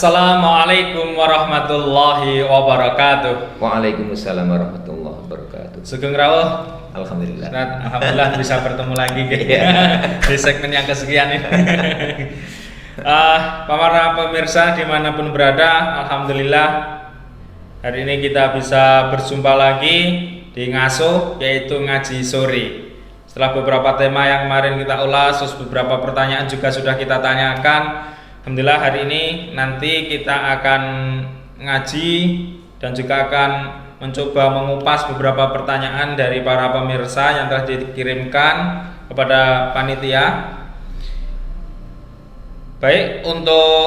Assalamualaikum warahmatullahi wabarakatuh. Waalaikumsalam warahmatullahi wabarakatuh. Sugeng rawuh. Alhamdulillah. Alhamdulillah bisa bertemu lagi di segmen yang kesekian ini. Para pemirsa dimanapun berada, alhamdulillah hari ini kita bisa berjumpa lagi di Ngasuh, yaitu ngaji sore. Setelah beberapa tema yang kemarin kita ulas, terus beberapa pertanyaan juga sudah kita tanyakan. Alhamdulillah hari ini nanti kita akan ngaji dan juga akan mencoba mengupas beberapa pertanyaan dari para pemirsa yang telah dikirimkan kepada panitia. Baik, untuk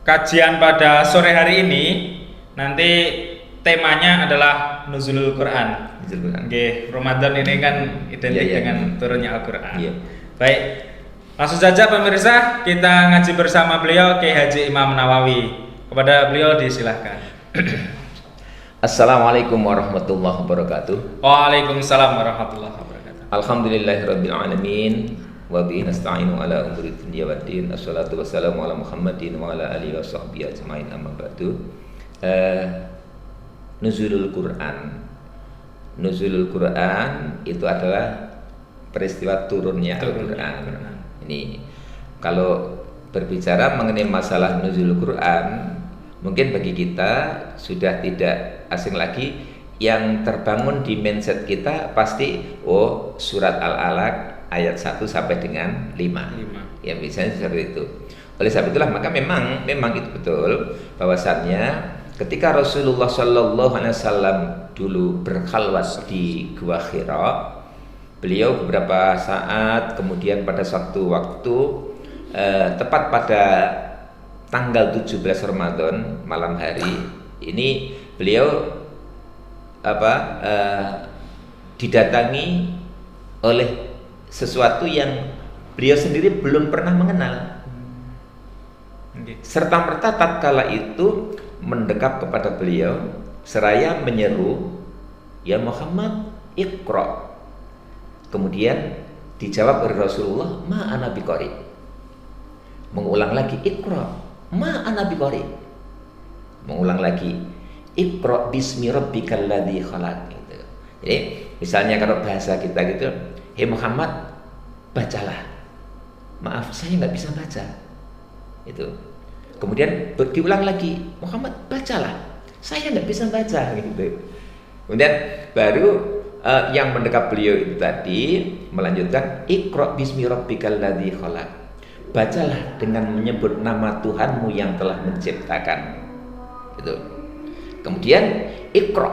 kajian pada sore hari ini nanti temanya adalah Nuzulul Quran. Oke, Ramadan ini kan identik dengan turunnya Al-Quran. Baik, langsung saja pemirsa, kita ngaji bersama beliau Kiai Haji Imam Nawawi. Kepada beliau disilahkan. Assalamualaikum warahmatullahi wabarakatuh. Waalaikumsalam warahmatullahi wabarakatuh. Alhamdulillahirabbil alamin wa bihi nasta'inu ala umuri dunya waddin. Assalatu wassalamu ala Muhammadin wa ala alihi washabbihi ajmain, amma ba'du. Nuzulul Quran. Nuzulul Quran itu adalah peristiwa turunnya Al-Quran. Ini kalau berbicara mengenai masalah nuzulul Quran, mungkin bagi kita sudah tidak asing lagi. Yang terbangun di mindset kita pasti surat Al-Alaq ayat 1 sampai dengan 5. Ya misalnya seperti itu. Oleh sebab itulah maka memang itu betul bahwasannya ketika Rasulullah Shallallahu Alaihi Wasallam dulu berkhalwat di Gua Hira, beliau beberapa saat kemudian pada suatu waktu tepat pada tanggal 17 Ramadan malam hari ini beliau didatangi oleh sesuatu yang beliau sendiri belum pernah mengenal. Serta merta tatkala itu mendekat kepada beliau seraya menyeru, "Ya Muhammad, Iqra." Kemudian dijawab oleh Rasulullah, "Ma ana biqari." Mengulang lagi, "Iqra, ma ana biqari." Mengulang lagi, "Iqra bismi rabbikal ladzi khalaq." Gitu. Jadi, misalnya kalau bahasa kita gitu, "Hei Muhammad, bacalah." "Maaf, saya nggak bisa baca." Itu. Kemudian diulang lagi, "Muhammad, bacalah." "Saya nggak bisa baca." Gitu. Kemudian baru yang mendekat beliau itu tadi melanjutkan, "Iqra bismi rabbikal ladzi khalaq." Bacalah dengan menyebut nama Tuhanmu yang telah menciptakan. Itu. Kemudian Iqra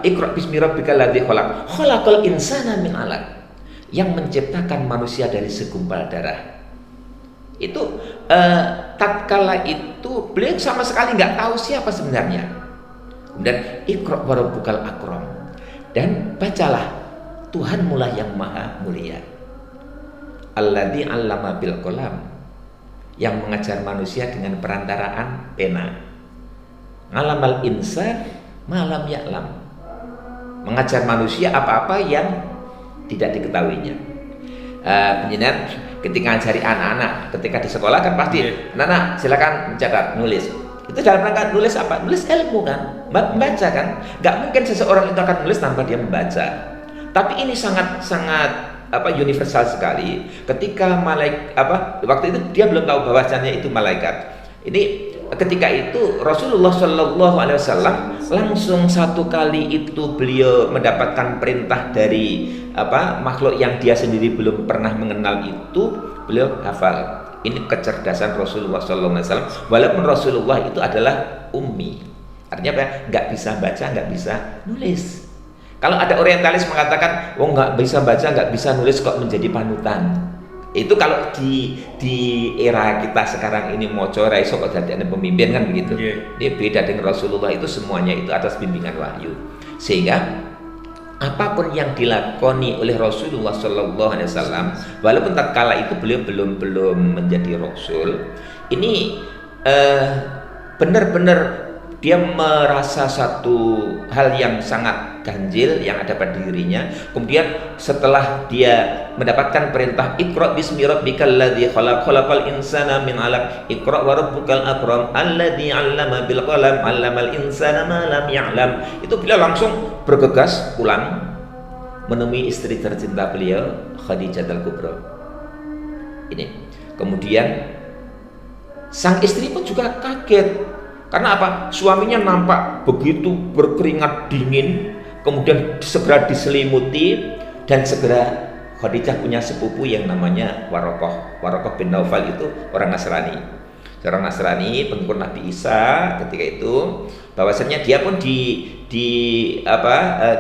Iqra bismi rabbikal ladzi khalaq. Khalaqal insana min 'alaq. Yang menciptakan manusia dari segumpal darah. Itu tatkala itu beliau sama sekali nggak tahu siapa sebenarnya. Kemudian Iqra wa rabbukal akram. Dan bacalah, Tuhanmu lah yang maha mulia. Alladzi 'allama bil qalam, yang mengajar manusia dengan perantaraan pena. Ngalamal insan malam ya'lam, mengajar manusia apa-apa yang tidak diketahuinya. Penjenengan ketika ngajari anak-anak ketika di sekolah kan pasti anak-anak silakan mencatat, nulis. Itu dalam rangka nulis apa? Nulis ilmu kan, membaca kan. Gak mungkin seseorang itu akan nulis tanpa dia membaca. Tapi ini sangat universal sekali. Ketika waktu itu dia belum tahu bahwasanya itu malaikat. Ini ketika itu Rasulullah Shallallahu Alaihi Wasallam langsung satu kali itu beliau mendapatkan perintah dari makhluk yang dia sendiri belum pernah mengenal itu, beliau hafal. Ini kecerdasan Rasulullah Sallallahu Alaihi Wasallam. Walaupun Rasulullah itu adalah ummi, artinya apa? Nggak bisa baca, nggak bisa nulis. Kalau ada orientalis mengatakan, nggak bisa baca, nggak bisa nulis kok menjadi panutan. Itu kalau di era kita sekarang ini mau corai sok jadi pemimpin kan begitu. Dia beda dengan Rasulullah, itu semuanya itu atas bimbingan wahyu. Sehingga apapun yang dilakoni oleh Rasulullah Shallallahu Alaihi Wasallam, walaupun tatkala itu beliau belum menjadi Rasul, ini benar-benar dia merasa satu hal yang sangat ganjil yang ada pada dirinya. Kemudian setelah dia mendapatkan perintah Iqra bismi rabbikal ladzi khalaq, khalaqal insana min 'alaq, Iqra wa rabbukal akram alladzi 'allama bil qalam 'allamal insana ma lam ya'lam. Itu beliau langsung bergegas pulang menemui istri tercinta beliau, Khadijah al-Kubra. Ini. Kemudian sang istri pun juga kaget. Karena apa? Suaminya nampak begitu berkeringat dingin, kemudian segera diselimuti, dan segera Khadijah punya sepupu yang namanya Warokoh bin Naufal. Itu orang Nasrani, pengikut Nabi Isa ketika itu. Bahwasanya dia pun di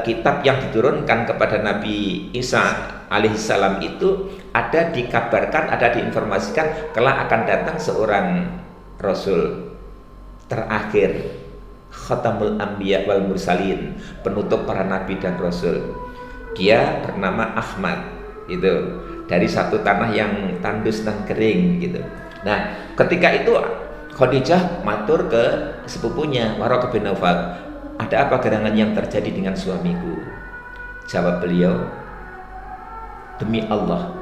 kitab yang diturunkan kepada Nabi Isa alaihissalam itu ada dikabarkan, ada diinformasikan kelak akan datang seorang Rasul terakhir, Khatamul Anbiya wal Mursalin, penutup para nabi dan rasul. Dia bernama Ahmad, itu dari satu tanah yang tandus dan kering gitu. Nah, ketika itu Khadijah matur ke sepupunya Warokoh bin Naufal, ada apa gerangan yang terjadi dengan suamiku? Jawab beliau, demi Allah,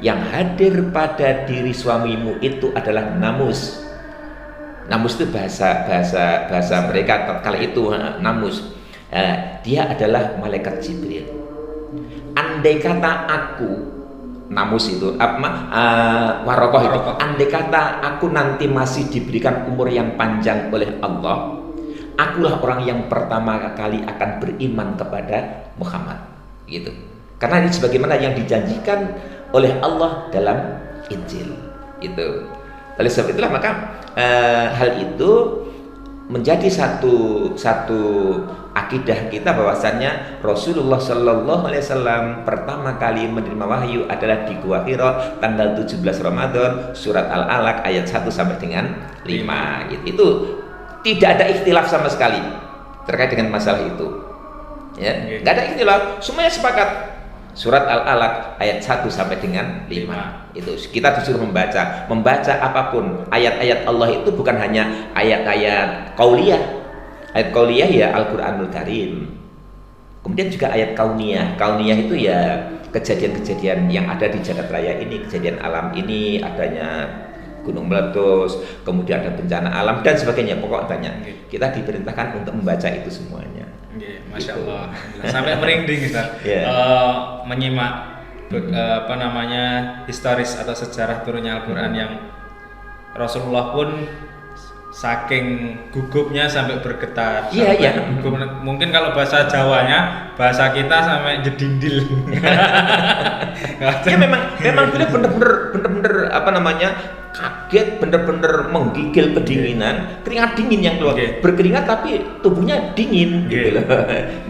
yang hadir pada diri suamimu itu adalah namus. Namus itu bahasa mereka kala itu, namus. Dia adalah malaikat Jibril. Andai kata aku, namus itu Warokoh itu, andai kata aku nanti masih diberikan umur yang panjang oleh Allah, akulah orang yang pertama kali akan beriman kepada Muhammad, gitu. Karena ini sebagaimana yang dijanjikan oleh Allah dalam Injil, itu. Oleh sebab itulah maka hal itu menjadi satu akidah kita, bahwasannya Rasulullah Shallallahu Alaihi Wasallam pertama kali menerima wahyu adalah di Gua Hira tanggal 17 Ramadan, surat Al-Alaq ayat 1 sampai dengan 5. Itu tidak ada ikhtilaf sama sekali terkait dengan masalah itu. Ya, nggak ada ikhtilaf, semuanya sepakat. Surat Al-Alaq ayat 1 sampai dengan 5. Itu kita disuruh membaca apapun. Ayat-ayat Allah itu bukan hanya ayat-ayat qauliyah. Ayat qauliyah ya Al-Qur'anul Karim. Kemudian juga ayat kauniyah. Kauniyah itu ya kejadian-kejadian yang ada di jagat raya ini, kejadian alam ini, adanya gunung meletus, kemudian ada bencana alam dan sebagainya, pokoknya banyak. Kita diperintahkan untuk membaca itu semuanya. Masya Allah, sampai merinding kita menyimak historis atau sejarah turunnya Al-Quran yang Rasulullah pun saking gugupnya sampai bergetar. Iya. Mungkin kalau bahasa Jawanya, bahasa kita sampai jedindil. Ya memang beliau bener-bener kaget, bener-bener menggigil kedinginan, keringat dingin yang keluar, berkeringat tapi tubuhnya dingin gitu loh.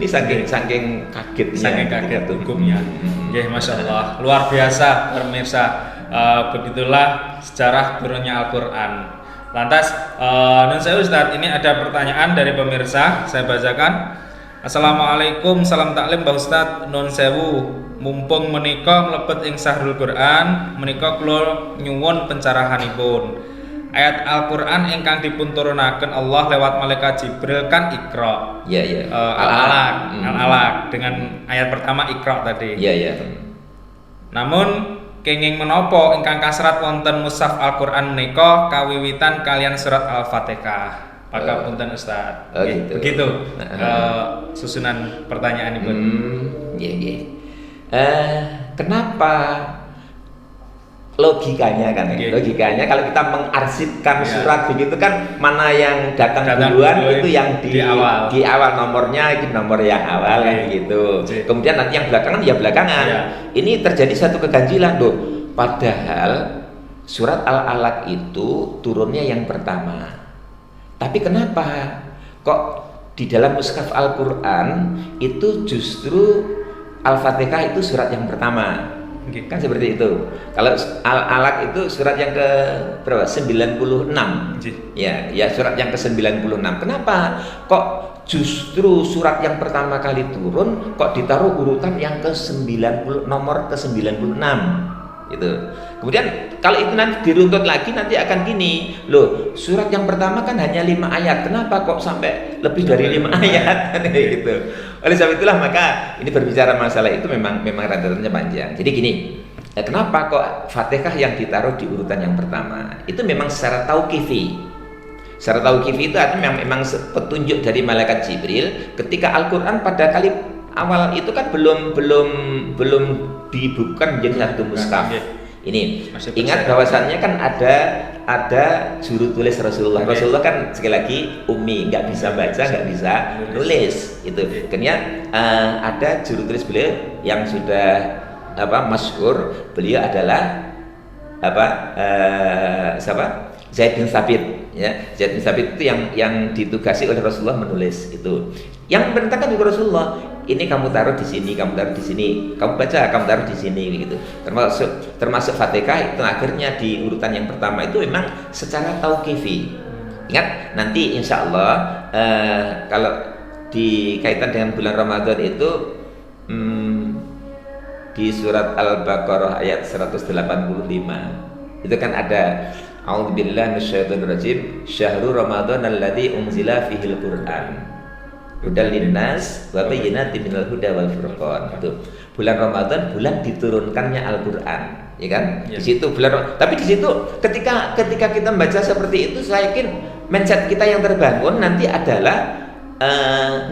Ini saking kagetnya, hukumnya. Masya Allah, luar biasa pemirsa. Begitulah sejarah turunnya Al-Quran. Lantas, nun sewu Ustaz, ini ada pertanyaan dari pemirsa, saya bacakan. Assalamualaikum, salam taklim Mbah Ustaz, nun sewu. Mumpung menika mlebet ing Sahrul Quran, menika kula nyuwun pencerahanipun. Ayat Al-Quran ingkang dipun turunaken Allah lewat malaikat Jibril kan Iqra. Iya. Al-Alaq dengan ayat pertama Iqra tadi. Iya. Namun kenging menapa ingkang kasrat wonten mushaf Al-Qur'an menika kawiwitan kalian surat Al-Fatihah. Pangapunten Ustaz. Gitu. Begitu susunan pertanyaanipun. Nggih. Kenapa logikanya kan? Logikanya kalau kita mengarsipkan surat begitu kan, mana yang datang duluan itu yang di awal nomornya, itu nomor yang awal kan gitu. Kemudian nanti yang belakangan ya belakangan. Ini terjadi satu keganjilan loh. Padahal surat Al-Alaq itu turunnya yang pertama. Tapi kenapa kok di dalam mushaf Al-Qur'an itu justru Al-Fatihah itu surat yang pertama? Kan seperti itu. Kalau Al-Alaq itu surat yang ke berapa? 96. Ya, surat yang ke-96. Kenapa kok justru surat yang pertama kali turun kok ditaruh urutan yang ke-90, nomor ke-96 gitu. Kemudian kalau itu nanti diruntut lagi nanti akan gini, loh surat yang pertama kan hanya 5 ayat, kenapa kok sampai lebih dari 5 ayat? Gitu. Oleh sebab itulah maka ini berbicara masalah itu memang rentetannya panjang. Jadi gini, kenapa kok Fatihah yang ditaruh di urutan yang pertama? Itu memang secara tauqifi. Secara tauqifi itu artinya memang petunjuk dari malaikat Jibril ketika Al-Qur'an pada kali awal itu kan belum dibukukan menjadi satu mushaf. Ini ingat bahwasannya kan ada juru tulis Rasulullah. Rasulullah kan sekali lagi ummi, nggak bisa baca, nggak bisa nulis. Itu kemudian ada juru tulis beliau yang sudah masyhur. Beliau adalah siapa? Zaid bin Thabit, ya. Zaid bin Thabit itu yang ditugasi oleh Rasulullah menulis itu. Yang memerintahkan juga Rasulullah, ini kamu taruh di sini, kamu taruh di sini, kamu baca, kamu taruh di sini gitu. Termasuk Fatihah itu akhirnya di urutan yang pertama itu memang secara tauqifi. Ingat nanti insya Allah kalau dikaitan dengan bulan Ramadan itu di surat Al-Baqarah ayat 185 itu kan ada A'udzubillahi minasyaitonirrajim, syahrul Ramadan alladzi unzila fihil Qur'an hudal linnas wa bayyinatin minal huda wal furqan. Itu bulan Ramadan, bulan diturunkannya Al-Qur'an, ya kan? Di situ bulan. Tapi di situ ketika kita membaca seperti itu, saya yakin mindset kita yang terbangun nanti adalah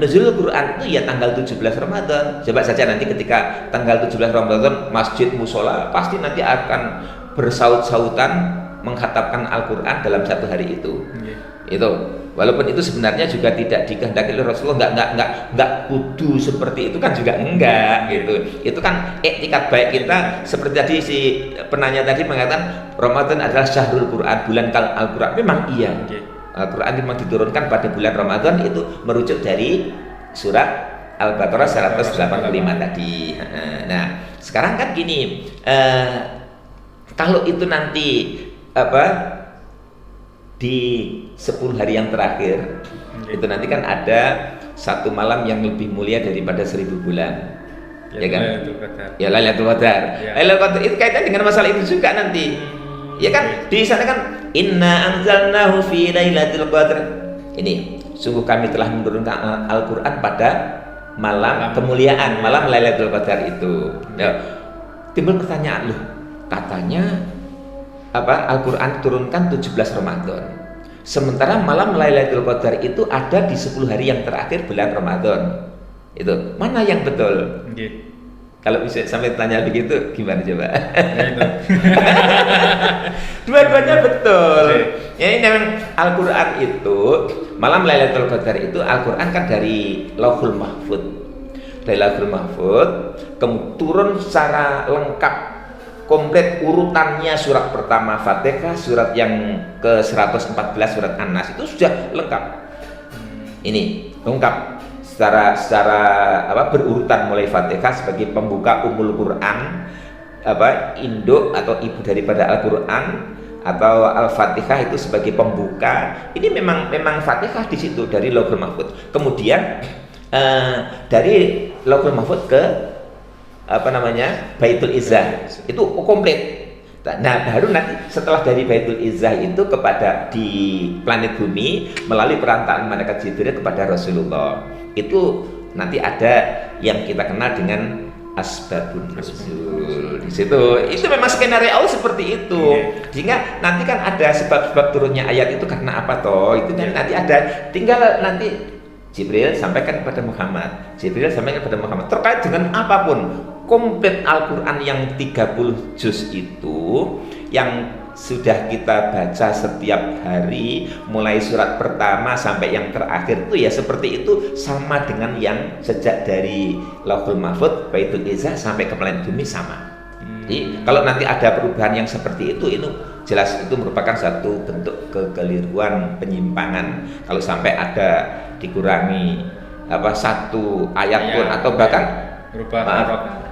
nuzul Quran itu ya tanggal 17 Ramadan. Coba saja nanti ketika tanggal 17 Ramadan masjid musola pasti nanti akan bersaut-sautan mengkhatamkan Al-Qur'an dalam satu hari itu. Itu walaupun itu sebenarnya juga tidak dikehendaki oleh Rasulullah, enggak kudu seperti itu kan juga enggak gitu. Itu kan etikat baik kita seperti tadi si penanya tadi mengatakan Ramadan adalah syahrul Quran, bulan Al-Qur'an. Memang iya. Al-Qur'an memang diturunkan pada bulan Ramadan itu merujuk dari surat Al-Baqarah 185 tadi. Nah, sekarang kan gini, kalau itu nanti di 10 hari yang terakhir itu nanti kan ada satu malam yang lebih mulia daripada 1000 bulan, ya kan? Ya Lailatul Qadar. Lailatul Qadar itu kaitan dengan masalah itu juga nanti, ya kan? Di sana kan inna anzalnahu fi lailatul qadar. Ini sungguh kami telah menurunkan Al-Qur'an pada malam kemuliaan, malam Lailatul Qadar itu. Ya. Timbul pertanyaan, loh, katanya Al-Qur'an turunkan 17 Ramadan. Sementara malam Lailatul Qadar itu ada di 10 hari yang terakhir bulan Ramadan. Itu mana yang betul? Kalau bisa sampai tanya begitu gimana coba? Dua-duanya betul. Ya ini memang Al-Qur'an itu malam Lailatul Qadar itu Al-Qur'an kan dari Lauhul Mahfuz. Dari Lauhul Mahfuz turun secara lengkap komplit urutannya, surat pertama Fatihah, surat yang ke-114 surat An-Nas itu sudah lengkap. Ini lengkap secara berurutan mulai Fatihah sebagai pembuka Ummul Quran, induk atau ibu daripada Al-Qur'an, atau Al-Fatihah itu sebagai pembuka. Ini memang Fatihah di situ dari Lauhul Mahfuz. Kemudian dari Lauhul Mahfuz ke Baitul Izzah itu komplit. Nah baru nanti setelah dari Baitul Izzah itu kepada di planet bumi melalui perantaraan malaikat Jibril kepada Rasulullah, itu nanti ada yang kita kenal dengan asbabun nuzul. Di situ itu memang skenario Allah seperti itu. Sehingga nanti kan ada sebab-sebab turunnya ayat itu karena apa toh? Itu kan nanti ada, tinggal nanti Jibril sampaikan kepada Muhammad. Jibril sampaikan kepada Muhammad terkait dengan apapun. Komplit Al-Qur'an yang 30 juz itu yang sudah kita baca setiap hari mulai surat pertama sampai yang terakhir itu ya seperti itu, sama dengan yang sejak dari Lauhul Mahfuz, Baitul Izzah sampai ke planet bumi sama. Jadi kalau nanti ada perubahan yang seperti itu jelas itu merupakan satu bentuk kekeliruan, penyimpangan. Kalau sampai ada dikurangi satu ayat pun atau bahkan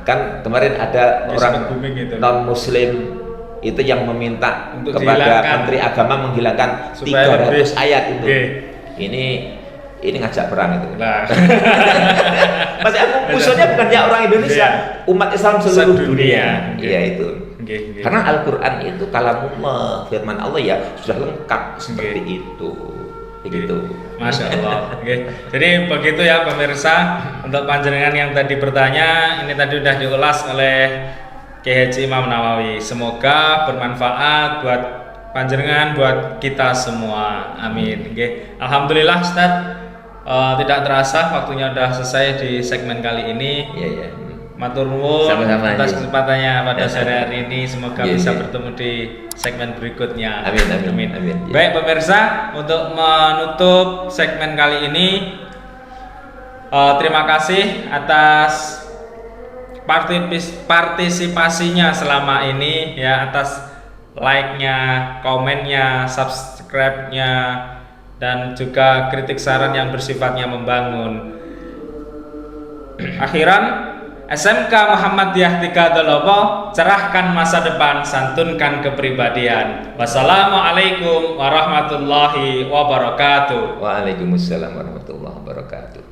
kan kemarin ada orang non muslim itu yang meminta untuk kepada Menteri Agama menghilangkan 300 ayat itu. Ini ngajak perang itu. Maksudnya musuhnya bukan ya orang Indonesia, umat Islam seluruh dunia. Iya itu. Nggih. Karena Al-Qur'an itu kalamullah, firman Allah ya sudah lengkap seperti itu. Begitu. Masya Allah. Oke. Jadi begitu ya pemirsa, untuk panjenengan yang tadi bertanya, ini tadi sudah diulas oleh Kiai Haji Imam Nawawi. Semoga bermanfaat buat panjenengan, buat kita semua. Amin. Oke. Alhamdulillah Ustaz, tidak terasa waktunya sudah selesai di segmen kali ini. Iya, iya. Matur nuwun Sama-sama, atas iya. kesempatannya pada sore hari ini. Semoga Iya, bisa iya. bertemu di segmen berikutnya. Amin. Iya. Baik pemirsa, untuk menutup segmen kali ini, terima kasih atas partisipasinya selama ini ya, atas like-nya, komennya, subscribe-nya, dan juga kritik saran yang bersifatnya membangun. Akhiran, SMK Muhammadiyah 3 Dolopo, cerahkan masa depan, santunkan kepribadian. Wassalamualaikum warahmatullahi wabarakatuh. Waalaikumsalam warahmatullahi wabarakatuh.